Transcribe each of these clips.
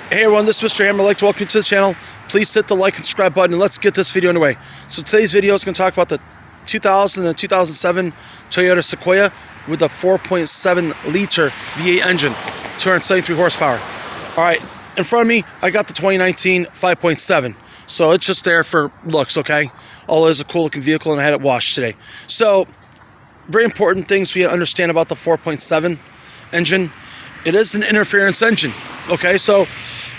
Hey everyone, this is Mr. Hammer. I'd like to welcome you to the channel. Please hit the like and subscribe button and let's get this video underway. So today's video is going to talk about the 2000 and 2007 Toyota Sequoia with a 4.7 liter V8 engine, 273 horsepower. Alright, in front of me I got the 2019 5.7. So it's just there for looks, okay? Although it's a cool looking vehicle and I had it washed today. So, very important things for you to understand about the 4.7 engine. It is an interference engine, okay? So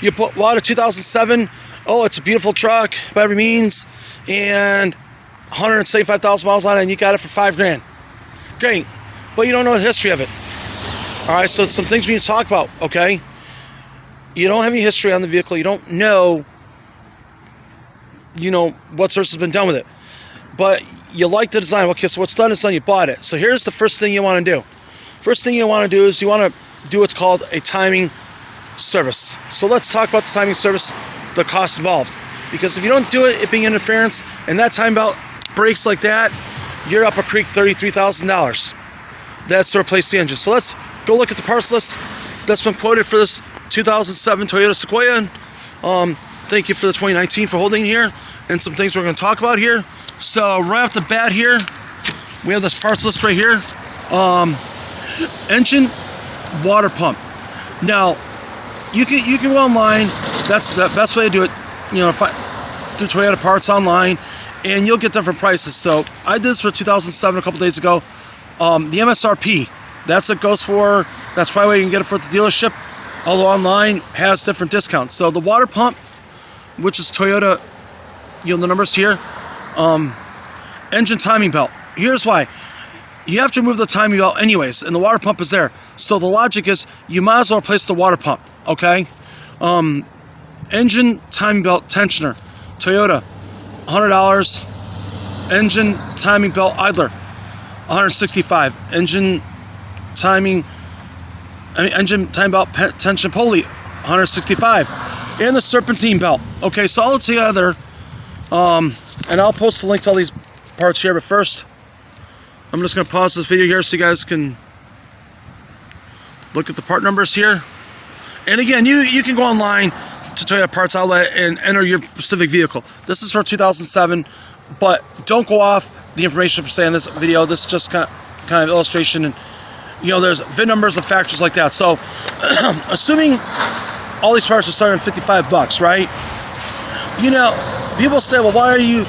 you put a lot of 2007, oh, it's a beautiful truck by every means, and 175,000 miles on it, and you got it for $5,000. Great, but you don't know the history of it. All right, so some things we need to talk about, okay? You don't have any history on the vehicle. You don't know, what service has been done with it. But you like the design. Okay, so what's done is done. You bought it. So here's the first thing you want to do. First thing you want to do is you want to do what's called a timing service. So let's talk about the timing service, the cost involved. Because if you don't do it, it being interference, and that time belt breaks like that, you're up a creek $33,000. That's to replace the engine. So let's go look at the parts list that's been quoted for this 2007 Toyota Sequoia. Thank you for the 2019 for holding here, and some things we're going to talk about here. So right off the bat here, we have this parts list right here. Engine, water pump. Now, you can go online. That's the best way to do it. Do Toyota parts online, and you'll get different prices. So I did this for 2007 a couple days ago. The MSRP, that's what it goes for. That's probably why you can get it for the dealership. Although online has different discounts. So the water pump, which is Toyota, the numbers here. Engine timing belt. Here's why. You have to remove the timing belt anyways, and the water pump is there. So the logic is you might as well replace the water pump, okay? Engine timing belt tensioner. Toyota, $100. Engine timing belt idler, $165. Engine timing belt tension pulley, $165. And the serpentine belt. Okay, so all together, and I'll post a link to all these parts here, but first, I'm just going to pause this video here so you guys can look at the part numbers here. And again, you can go online to Toyota Parts Outlet and enter your specific vehicle. This is for 2007, but don't go off the information per se in this video. This is just kind of illustration, and there's VIN numbers and factors like that. So, assuming all these parts are starting at $55, right? People say, well, why are you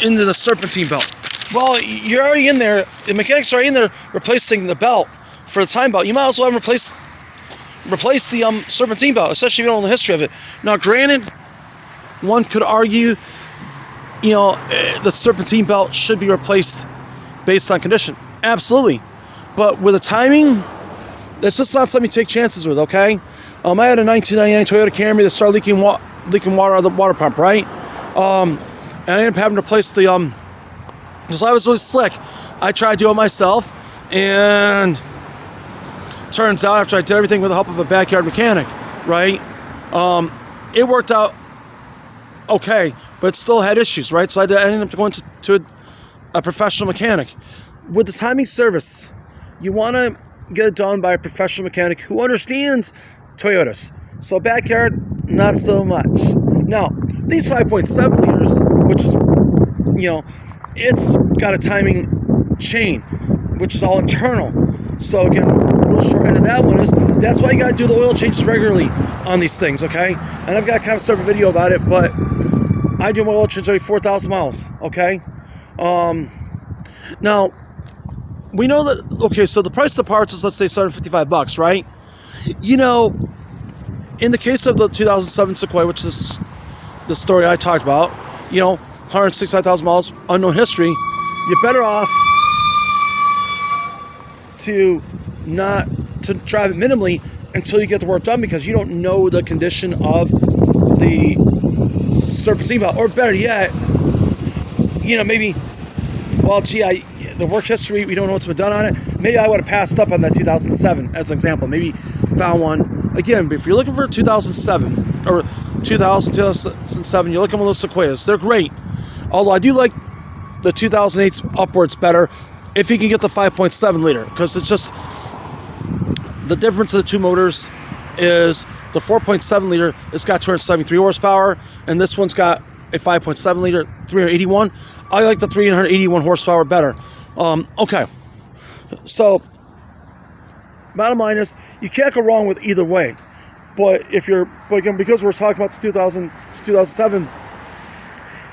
into the serpentine belt? Well, you're already in there. The mechanics are already in there replacing the belt for the time belt. You might as well replace the serpentine belt, especially if you don't know the history of it. Now, granted, one could argue, the serpentine belt should be replaced based on condition. Absolutely. But with the timing, that's just not something you take chances with, okay? I had a 1999 Toyota Camry that started leaking water out of the water pump, right? And I ended up having to replace the, so I was really slick. I tried to do it myself, and turns out after I did everything with the help of a backyard mechanic, right? It worked out okay, but still had issues, right? So I ended up going to a professional mechanic. With the timing service, you want to get it done by a professional mechanic who understands Toyotas. So backyard, not so much. Now, these 5.7 liters, which is, it's got a timing chain, which is all internal. So again, real short end of that one is, that's why you got to do the oil changes regularly on these things, okay? And I've got kind of a separate video about it, but I do my oil change every 4,000 miles, okay? Now, we know that, okay, so the price of the parts is, let's say, $755, right? In the case of the 2007 Sequoia, which is the story I talked about, 165,000 miles, unknown history, you're better off to drive it minimally until you get the work done, because you don't know the condition of the serpentine belt. Or better yet, maybe, well, gee, the work history, we don't know what's been done on it. Maybe I would have passed up on that 2007 as an example. Maybe found one. Again, if you're looking for 2007 or 2007, you're looking at one of those Sequoias. They're great. Although I do like the 2008 upwards better if you can get the 5.7 liter, because it's just the difference of the two motors is The 4.7 liter, it's got 273 horsepower, and this one's got a 5.7 liter, 381. I like the 381 horsepower better. Okay, so bottom line is you can't go wrong with either way. But again, because we're talking about 2007,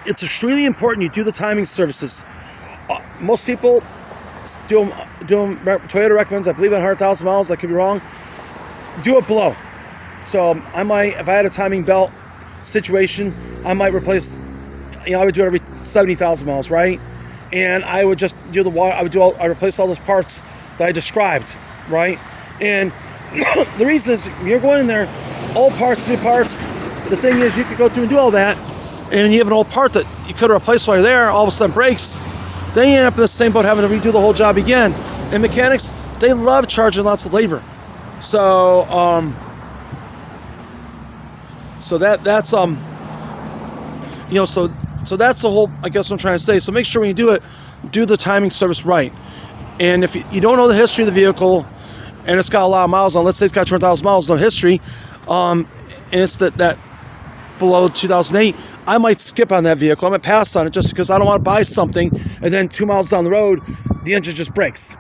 it's extremely important you do the timing services. Most people do them. Toyota recommends, I believe, at 100,000 miles. I could be wrong. Do it below. So I might, if I had a timing belt situation, I might replace. I would do it every 70,000 miles, right? And I would just do the water. I replace all those parts that I described, right? And the reason is you're going in there, old parts, new parts. The thing is, you could go through and do all that, and you have an old part that you could have replaced while you're there, all of a sudden breaks. Then you end up in the same boat having to redo the whole job again. And mechanics, they love charging lots of labor. So, so that's that's the whole, I guess what I'm trying to say. So make sure when you do it, do the timing service right. And if you don't know the history of the vehicle, and it's got a lot of miles on, let's say it's got 200,000 miles, no history, and it's that below 2008, I might skip on that vehicle. I might pass on it just because I don't want to buy something, and then 2 miles down the road, the engine just breaks.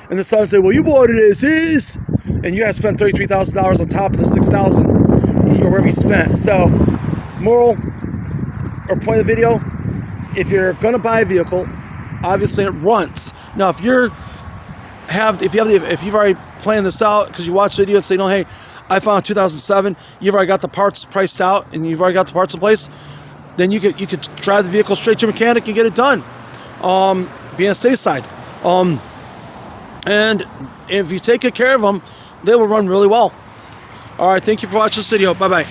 And then someone say, well, you bought it as is, and you got to spend $33,000 on top of the $6,000 or wherever you spent. So, moral or point of the video, if you're going to buy a vehicle, obviously it runs. Now, if you've already planned this out because you watch the video and say, no, hey, I found 2007, you've already got the parts priced out and you've already got the parts in place, then you could drive the vehicle straight to a mechanic and get it done. Be on the safe side. And if you take good care of them, they will run really well. All right, thank you for watching this video. Bye-bye.